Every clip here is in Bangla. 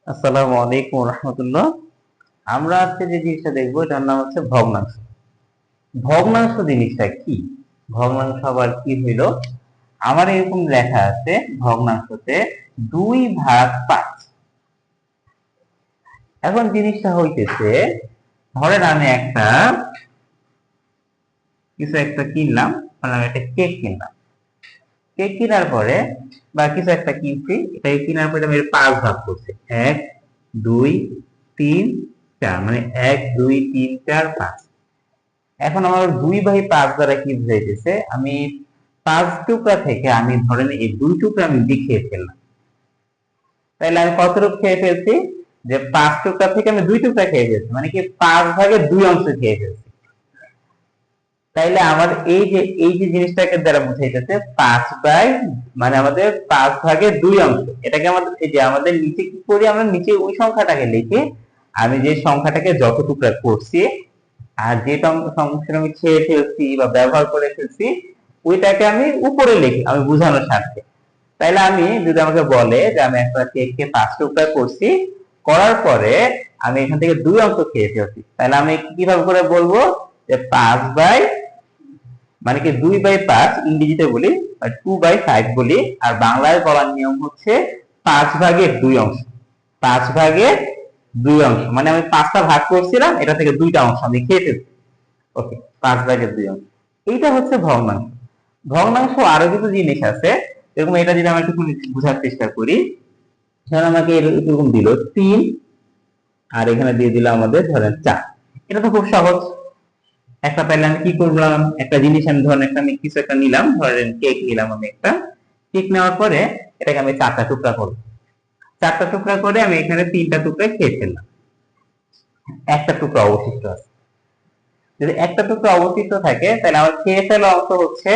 আসসালামু আলাইকুম রাহমাতুল্লাহ। আমরা আজকে যে জিনিসটা দেখবো এটার নাম হচ্ছে ভগ্নাংশ। ভগ্নাংশ জিনিসটা কি? ভগ্নাংশ আবার কি হইলো? আমার এরকম লেখা আছে ভগ্নাংশতে 2/5। এখন জিনিসটা হইতেছে, ধরেন আমি একটা কিছু একটা কিনলাম, একটা কেক কিনলাম। কেক কেনার পরে বা কিছু একটা কিনছি, এটাকে কেনার পরে আমি 5 ভাগ করছি। 1 2 3 4, মানে 1 2 3 4 5। এখন আমার 2/5 দ্বারা কি বুঝাইতেছে, আমি 5 টুকরা থেকে আমি ধরেন এই 2 টুকরা আমি খেয়ে ফেললাম। তাহলে আমি কতটুকু খেয়ে ফেলছি? যে 5 টুকরা থেকে আমি 2 টুকরা খেয়ে ফেলছি, মানে কি 5/2 খেয়ে ফেলছি। তাইলে আমার এই যে জিনিসটাকে দ্বারা বুঝাইতেছে 5 বাই, মানে আমাদের 5/2। এটাকে আমাদের এই যে আমাদের নিচে কি করি, আমরা নিচে ওই সংখ্যাটাকে লিখি। আমি যে সংখ্যাটাকে যত টুকরা করছি আর যে সংখ্যাটা আমি খেয়ে ফেলছি বা ব্যবহার করে ফেলছি, ওইটাকে আমি উপরে লিখি আমি বোঝানোর স্বার্থে। তাইলে আমি যদি আমাকে বলে যে আমি একটা কেককে 5 টুকরা করছি, করার পরে আমি এখান থেকে 2 খেয়ে ফেলছি, তাহলে আমি কিভাবে করে বলবো যে 5 বাই, মানে কি 2/5 ইংরেজিতে বলি 2/5 বলি, আর বাংলায় বলার নিয়ম হচ্ছে 5/2। 5/2, মানে আমি 5টা ভাগ করছিলাম, এটা থেকে 2টা অংশ আমি খেয়ে ফেলছি। ওকে, 5/2। এইটা হচ্ছে ভগ্নাংশ। ভগ্নাংশ আরো কিছু জিনিস আছে, এরকম এটা যদি আমরা একটু বোঝার চেষ্টা করি। ধরেন আমাকে এরকম দিল 3, আর এখানে দিয়ে দিল আমাদের ধরেন 4। এটা তো খুব সহজ। একটা তাইলে আমি কি করলাম, একটা জিনিস আমি ধরেন আমি কিছু একটা নিলাম, ধরেন কেক নিলাম, আমি একটা কেক নেওয়ার পরে এটাকে আমি 4টা টুকরা করব। 4টা টুকরা করে আমি এখানে 3টা টুকরা খেয়ে ফেললাম, একটা টুকরা অবশিষ্ট আছে। যদি একটা টুকরা অবশিষ্ট থাকে, তাহলে আমার খেয়ে ফেলা অংশ হচ্ছে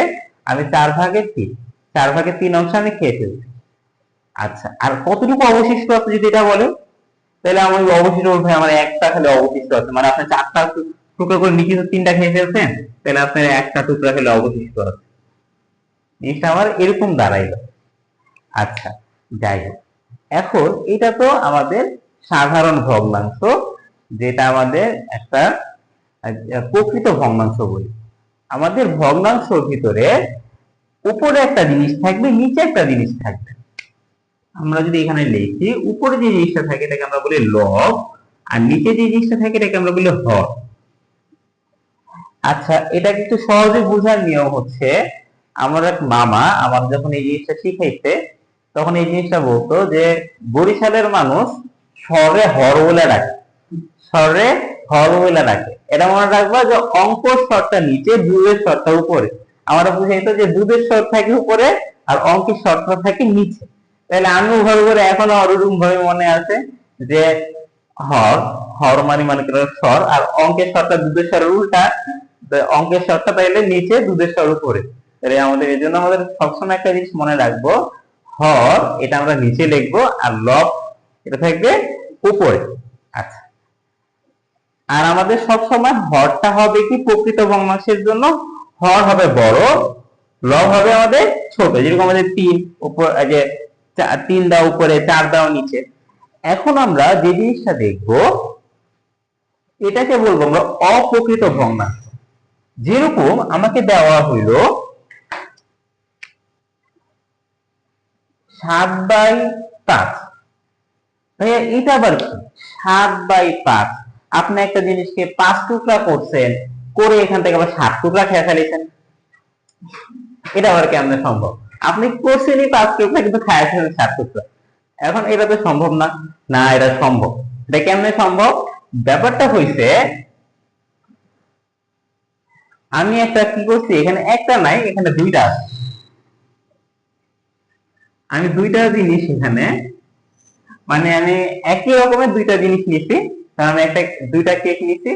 আমি 4/3, 4/3 অংশ আমি খেয়ে ফেলছি। আচ্ছা, আর কতটুকু অবশিষ্ট আছে যদি এটা বলে, তাহলে আমি অবশিষ্ট বলতে আমার একটা খালি অবশিষ্ট আছে, মানে আপনি 4টা টুকরা করে নিচে 3টা খেয়ে ফেলছেন, তাহলে আপনার একটা টুকরা খেলে অবশিষ্ট আছে। জিনিসটা আমার এরকম দাঁড়াইলো। আচ্ছা, যাই হোক, এখন এটা তো আমাদের সাধারণ ভগ্নাংশ, যেটা আমাদের একটা প্রকৃত ভগ্নাংশ বলি। আমাদের ভগ্নাংশের ভিতরে উপরে একটা জিনিস থাকবে, নিচে একটা জিনিস থাকবে। আমরা যদি এখানে লিখি, উপরে যে জিনিসটা থাকে এটাকে আমরা বলি লব, আর নিচে যে জিনিসটা থাকে এটাকে আমরা বলি হর। আচ্ছা, এটা কিন্তু সহজে বোঝার নিয়ম হচ্ছে, আমার এক মামা আমার যখন এই জিনিসটা শিখাইছে, তখন এই জিনিসটা বলতো যে বরিশালের মানুষ স্বরে হর বলে ডাকে, স্বরে হর বলে ডাকে। এটা মনে রাখবা যে অঙ্কর স্বরটা নিচে, দুধের স্বরটা উপরে। আমরা বুঝাইতো যে দুধের স্বর থাকে উপরে আর অঙ্কের স্বরটা থাকে নিচে। তাহলে আমিও ভাবে করে এখনো ওরকম ভাবে মনে আছে যে হর, হর মানে স্বর, আর অঙ্কের স্বরটা দুধের স্বরের উল্টা। অঙ্কের স্বরটা তাইলে নিচে, দুধের স্বর উপরে। তাহলে আমাদের এই জন্য আমাদের সবসময় একটা জিনিস মনে রাখবো, হর এটা আমরা নিচে লিখবো, আর লব এটা থাকবে উপরে। আচ্ছা, আর আমাদের সবসময় হরটা হবে কি প্রকৃত ভগ্নাংশের জন্য, হর হবে বড়, লব হবে আমাদের ছোট। যেরকম আমাদের 3 উপর, যে 3 দাও উপরে, 4 দাও নিচে। এখন আমরা যে জিনিসটা দেখবো, এটাকে বলবো আমরা অপ্রকৃত ভগ্নাংশ। যেরকম আমাকে দেওয়া হইল 7/5। ভাইয়া এটা আবার কি? 7/5, আপনি একটা জিনিসকে 5 টুকরা করছেন, করে এখান থেকে আবার 7 টুকরা খেয়ে ফেলেছেন। এটা আবার কেমনে সম্ভব? আপনি করছেনই 5 টুকরা, কিন্তু খায় ফেলেছেন 7 টুকরা। এখন এটা তো সম্ভব না। না, এটা সম্ভব। এটা কেমনে সম্ভব? ব্যাপারটা হইছে, আমি একটা কি করছি, এখানে একটা নাই, এখানে 2টা আছে। আমি 2টা জিনিস এখানে, মানে আমি একই রকমের 2টা জিনিস নিছি। কারণ আমি 2টা কেক নিছি,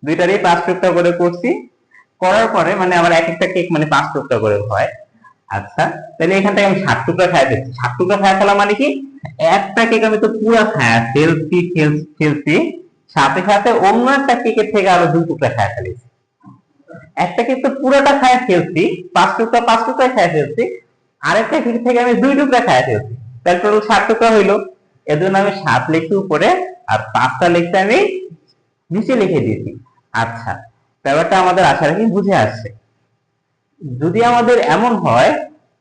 2টারই 5 টুকরা করে করছি। করার পরে মানে আমার এক একটা কেক মানে 5 টুকরা করে হয়। আচ্ছা, তাহলে এখান থেকে আমি 7 টুকরা খাই ফেলছি। 7 টুকরা খাই ফেলা মানে কি, একটা কেক আমি তো পুরো খায় ফেলছি, সাথে সাথে অন্য একটা কেকের থেকে আরো 2 টুকরা খাই ফেলেছি। একটা কেক তো পুরোটা খায় ফেলছি, 5 টুকরা 5 টুকরা খাই ফেলছি, আরেকটা কেক থেকে আমি 2 টুকরা খাই ফেলছি, তাহলে টোটাল 7 টুকরা হইলো। এর জন্য আমি 7 লিখছি উপরে আর 5টা লিখতে আমি নিচে লিখে দিয়েছি। আচ্ছা, ব্যাপারটা আমাদের আশা রাখি বুঝে আসছে। যদি আমাদের এমন হয়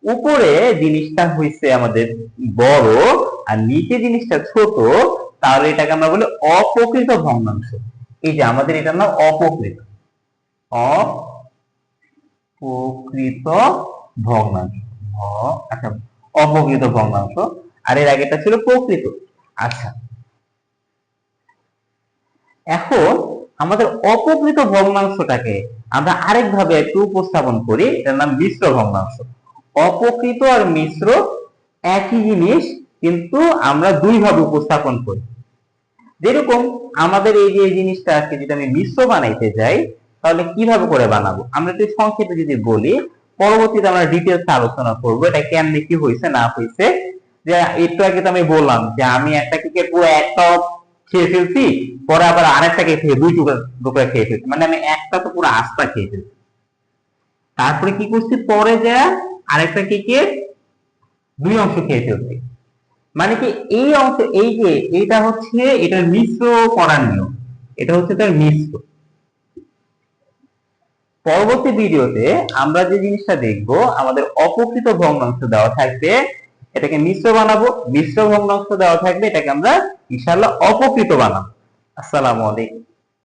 উপরে জিনিসটা হইছে আমাদের বড় আর নিচে জিনিসটা ছোট, তাহলে এটাকে আমরা বলি অপ্রকৃত ভগ্নাংশ। এই যে আমাদের এটার নাম অপ্রকৃত অপ্রকৃত ভগ্নাংশ। আচ্ছা, অপ্রকৃত ভগ্নাংশ, আর এর আগেটা ছিল প্রকৃত। আচ্ছা, এখন আমাদের অপ্রকৃত ভগ্নাংশটাকে আমরা আরেকভাবে একটু উপস্থাপন করি, এটার নাম মিশ্র ভগ্নাংশ। অপ্রকৃত আর মিশ্র একই জিনিস, কিন্তু আমরা দুই ভাবে উপস্থাপন করি। যেরকম আমাদের এই যে জিনিসটা আজকে যদি আমি মিশ্র বানাইতে যাই, তাহলে কিভাবে করে বানাবো আমরা একটু সংক্ষেপে যদি বলি, পরবর্তীতে আমরা ডিটেলস আলোচনা করবো এটা কেমনে কি হয়েছে না হয়েছে। যে একটু আগে তো আমি বললাম যে আমি একটা কেকে পুরো একটা খেয়ে ফেলছি, পরে আবার আরেকটাকে খেয়ে দুই টুকরা খেয়ে ফেলছি, মানে আমি একটা তো পুরো আস্তা খেয়ে ফেলছি। তারপরে কি করছি, পরে যা আরেকটা কেকে দুই অংশ খেয়ে ফেলছি। মানে কি এই অংশ, এই যে এটা হচ্ছে এটা মিশ্র করার নিয়ম, এটা হচ্ছে তার মিশ্র। পরবর্তী ভিডিওতে আমরা যে জিনিসটা দেখব, আমাদের অপ্রকৃত ভগ্নাংশ দেওয়া থাকবে, এটাকে মিশ্র বানাবো, মিশ্র ভগ্নাংশ দেওয়া থাকবে, এটাকে আমরা ইনশাআল্লাহ অপ্রকৃত বানাবো। আসসালামু আলাইকুম।